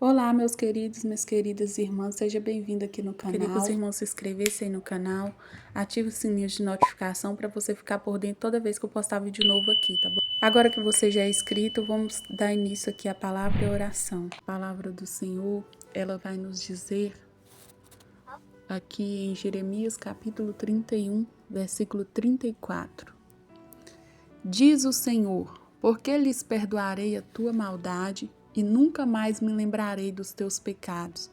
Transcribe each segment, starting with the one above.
Olá, meus queridos, minhas queridas irmãs, seja bem-vindo aqui no canal. Queria que os irmãos se inscrevessem aí no canal, ative o sininho de notificação para você ficar por dentro toda vez que eu postar vídeo novo aqui, tá bom? Agora que você já é inscrito, vamos dar início aqui à palavra e à oração. A palavra do Senhor, ela vai nos dizer aqui em Jeremias capítulo 31, versículo 34. Diz o Senhor, porque lhes perdoarei a tua maldade e nunca mais me lembrarei dos teus pecados.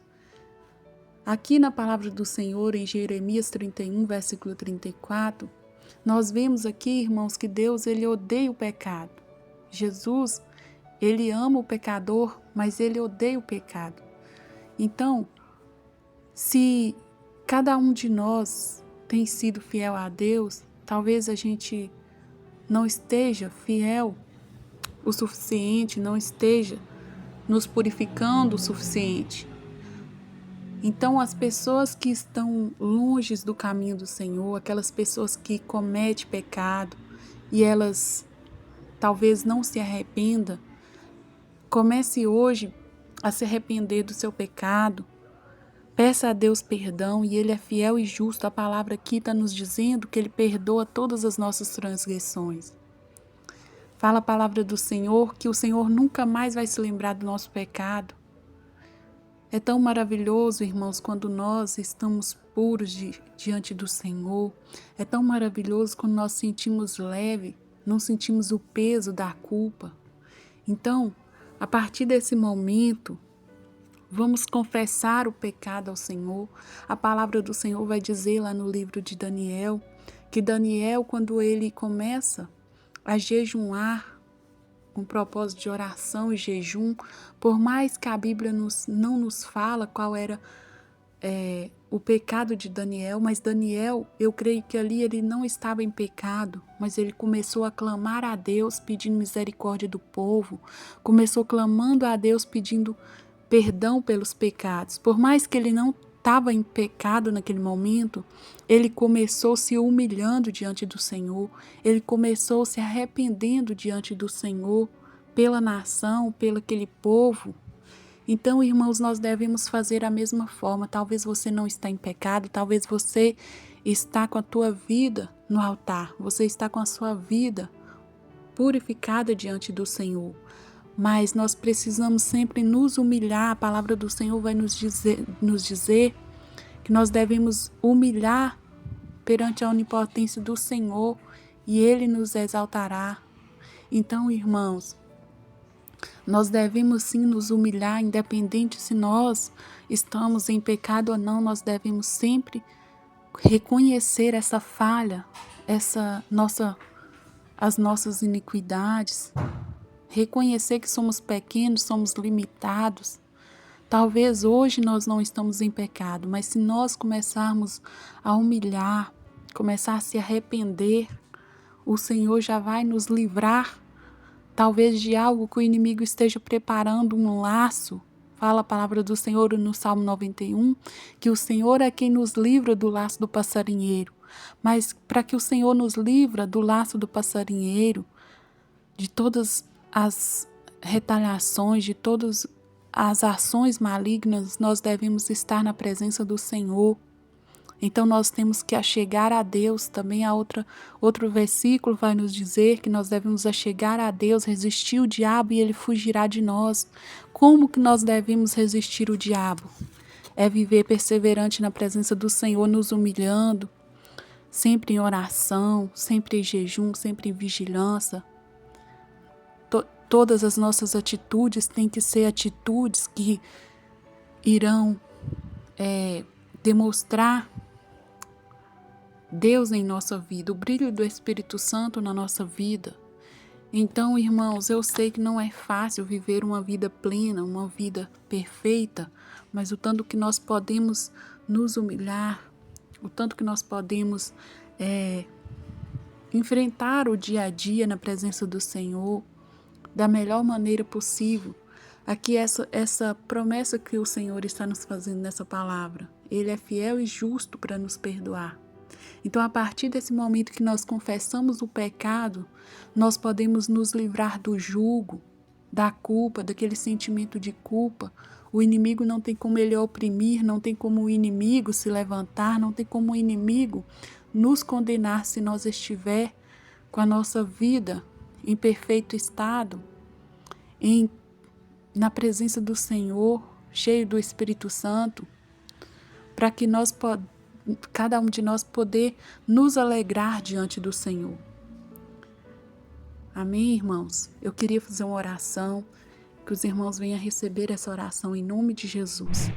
Aqui na palavra do Senhor, em Jeremias 31, versículo 34, nós vemos aqui, irmãos, que Deus, ele odeia o pecado. Jesus, ele ama o pecador, mas ele odeia o pecado. Então, se cada um de nós tem sido fiel a Deus, talvez a gente não esteja fiel o suficiente, não esteja nos purificando o suficiente. Então, as pessoas que estão longe do caminho do Senhor, aquelas pessoas que cometem pecado e elas talvez não se arrependam, comece hoje a se arrepender do seu pecado, peça a Deus perdão e Ele é fiel e justo. A palavra aqui está nos dizendo que Ele perdoa todas as nossas transgressões. Fala a palavra do Senhor que o Senhor nunca mais vai se lembrar do nosso pecado. É tão maravilhoso, irmãos, quando nós estamos puros diante do Senhor. É tão maravilhoso quando nós sentimos leve, não sentimos o peso da culpa. Então, a partir desse momento, vamos confessar o pecado ao Senhor. A palavra do Senhor vai dizer lá no livro de Daniel, que Daniel, quando ele começa a jejuar, com propósito de oração e jejum, por mais que a Bíblia não nos fala qual era o pecado de Daniel, mas Daniel, eu creio que ali ele não estava em pecado, mas ele começou a clamar a Deus, pedindo misericórdia do povo, começou clamando a Deus, pedindo perdão pelos pecados. Por mais que ele não estava em pecado naquele momento, ele começou se humilhando diante do Senhor, ele começou se arrependendo diante do Senhor, pela nação, pelo aquele povo. Então, irmãos, nós devemos fazer a mesma forma. Talvez você não está em pecado, talvez você está com a tua vida no altar, você está com a sua vida purificada diante do Senhor. Mas nós precisamos sempre nos humilhar. A palavra do Senhor vai nos dizer que nós devemos humilhar perante a onipotência do Senhor e Ele nos exaltará. Então, irmãos, nós devemos sim nos humilhar, independente se nós estamos em pecado ou não, nós devemos sempre reconhecer essa falha, as nossas iniquidades, reconhecer que somos pequenos, somos limitados. Talvez hoje nós não estamos em pecado, mas se nós começarmos a humilhar, começar a se arrepender, o Senhor já vai nos livrar, talvez de algo que o inimigo esteja preparando, um laço. Fala a palavra do Senhor no Salmo 91, que o Senhor é quem nos livra do laço do passarinheiro. Mas para que o Senhor nos livra do laço do passarinheiro, de todas as retaliações, de todas as ações malignas, nós devemos estar na presença do Senhor. Então nós temos que achegar a Deus. Também outro versículo vai nos dizer que nós devemos achegar a Deus, resistir o diabo e ele fugirá de nós. Como que nós devemos resistir o diabo? É viver perseverante na presença do Senhor, nos humilhando, sempre em oração, sempre em jejum, sempre em vigilância. Todas as nossas atitudes têm que ser atitudes que irão demonstrar Deus em nossa vida, o brilho do Espírito Santo na nossa vida. Então, irmãos, eu sei que não é fácil viver uma vida plena, uma vida perfeita, mas o tanto que nós podemos nos humilhar, o tanto que nós podemos enfrentar o dia a dia na presença do Senhor da melhor maneira possível. Aqui essa promessa que o Senhor está nos fazendo nessa palavra, Ele é fiel e justo para nos perdoar. Então, a partir desse momento que nós confessamos o pecado, nós podemos nos livrar do jugo, da culpa, daquele sentimento de culpa. O inimigo não tem como ele oprimir, não tem como o inimigo se levantar, não tem como o inimigo nos condenar se nós estiver com a nossa vida em perfeito estado, na presença do Senhor, cheio do Espírito Santo, para que cada um de nós poder nos alegrar diante do Senhor. Amém, irmãos? Eu queria fazer uma oração, que os irmãos venham receber essa oração em nome de Jesus.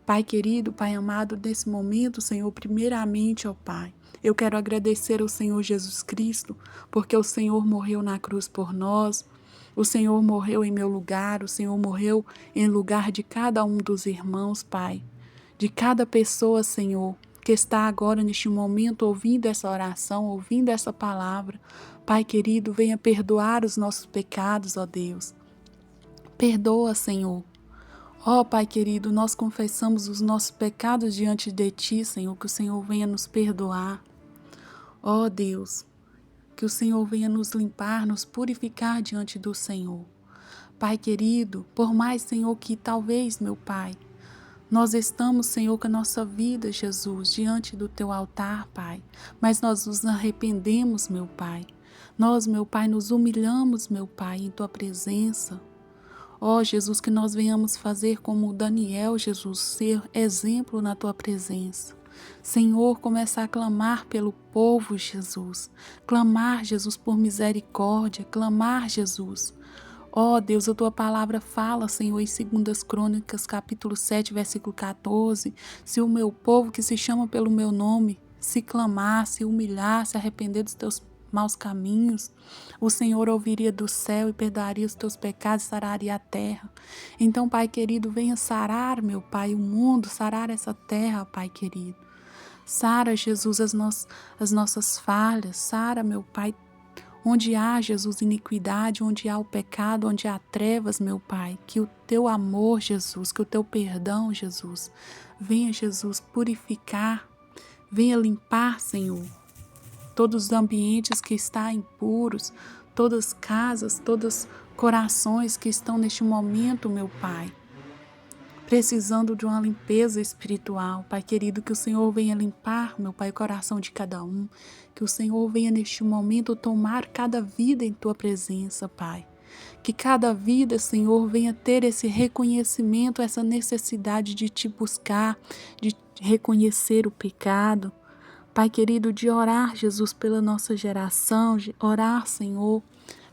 Pai querido, Pai amado, nesse momento, Senhor, primeiramente, ó Pai, eu quero agradecer ao Senhor Jesus Cristo, porque o Senhor morreu na cruz por nós, o Senhor morreu em meu lugar, o Senhor morreu em lugar de cada um dos irmãos, Pai, de cada pessoa, Senhor, que está agora neste momento ouvindo essa oração, ouvindo essa palavra. Pai querido, venha perdoar os nossos pecados, ó Deus. Perdoa, Senhor. Ó Pai querido, nós confessamos os nossos pecados diante de Ti, Senhor, que o Senhor venha nos perdoar. Ó Deus, que o Senhor venha nos limpar, nos purificar diante do Senhor. Pai querido, por mais, Senhor, que talvez, meu Pai, nós estamos, Senhor, com a nossa vida, Jesus, diante do Teu altar, Pai, mas nós nos arrependemos, meu Pai. Nós, meu Pai, nos humilhamos, meu Pai, em Tua presença. Ó Jesus, que nós venhamos fazer como Daniel, Jesus, ser exemplo na Tua presença. Senhor, começar a clamar pelo povo, Jesus. Clamar, Jesus, por misericórdia. Clamar, Jesus. Ó Deus, a Tua palavra fala, Senhor, em 2 Crônicas, capítulo 7, versículo 14. Se o meu povo que se chama pelo meu nome se clamar, se humilhar, se arrepender dos teus maus caminhos, o Senhor ouviria do céu e perdoaria os teus pecados e sararia a terra. Então, Pai querido, venha sarar, meu Pai, o mundo, sarar essa terra, Pai querido. Sara, Jesus, as nossas falhas, sara, meu Pai, onde há, Jesus, iniquidade, onde há o pecado, onde há trevas, meu Pai, que o Teu amor, Jesus, que o Teu perdão, Jesus, venha, Jesus, purificar, venha limpar, Senhor, todos os ambientes que estão impuros, todas as casas, todos os corações que estão neste momento, meu Pai, precisando de uma limpeza espiritual. Pai querido, que o Senhor venha limpar, meu Pai, o coração de cada um, que o Senhor venha neste momento tomar cada vida em Tua presença, Pai. Que cada vida, Senhor, venha ter esse reconhecimento, essa necessidade de Te buscar, de reconhecer o pecado. Pai querido, de orar, Jesus, pela nossa geração, de orar, Senhor,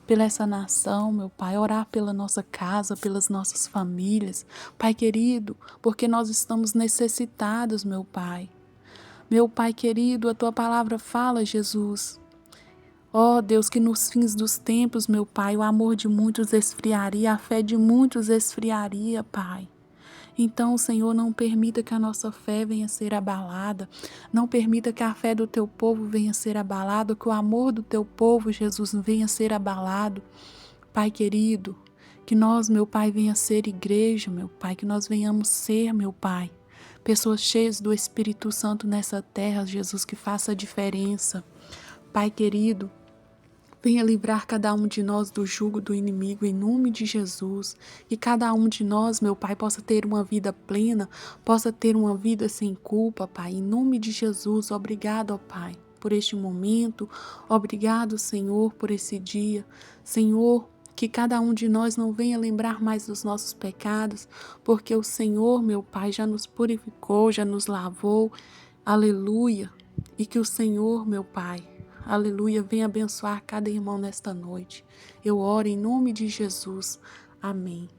pela essa nação, meu Pai, orar pela nossa casa, pelas nossas famílias, Pai querido, porque nós estamos necessitados, meu Pai. Meu Pai querido, a Tua palavra fala, Jesus. Ó Deus, que nos fins dos tempos, meu Pai, o amor de muitos esfriaria, a fé de muitos esfriaria, Pai. Então, Senhor, não permita que a nossa fé venha a ser abalada, não permita que a fé do Teu povo venha a ser abalada, que o amor do Teu povo, Jesus, venha a ser abalado. Pai querido, que nós, meu Pai, venha a ser igreja, meu Pai, que nós venhamos ser, meu Pai, pessoas cheias do Espírito Santo nessa terra, Jesus, que faça a diferença. Pai querido, venha livrar cada um de nós do jugo do inimigo em nome de Jesus. Que cada um de nós, meu Pai, possa ter uma vida plena, possa ter uma vida sem culpa, Pai. Em nome de Jesus, obrigado, ó Pai, por este momento. Obrigado, Senhor, por esse dia. Senhor, que cada um de nós não venha lembrar mais dos nossos pecados, porque o Senhor, meu Pai, já nos purificou, já nos lavou. Aleluia. E que o Senhor, meu Pai, aleluia, venha abençoar cada irmão nesta noite. Eu oro em nome de Jesus. Amém.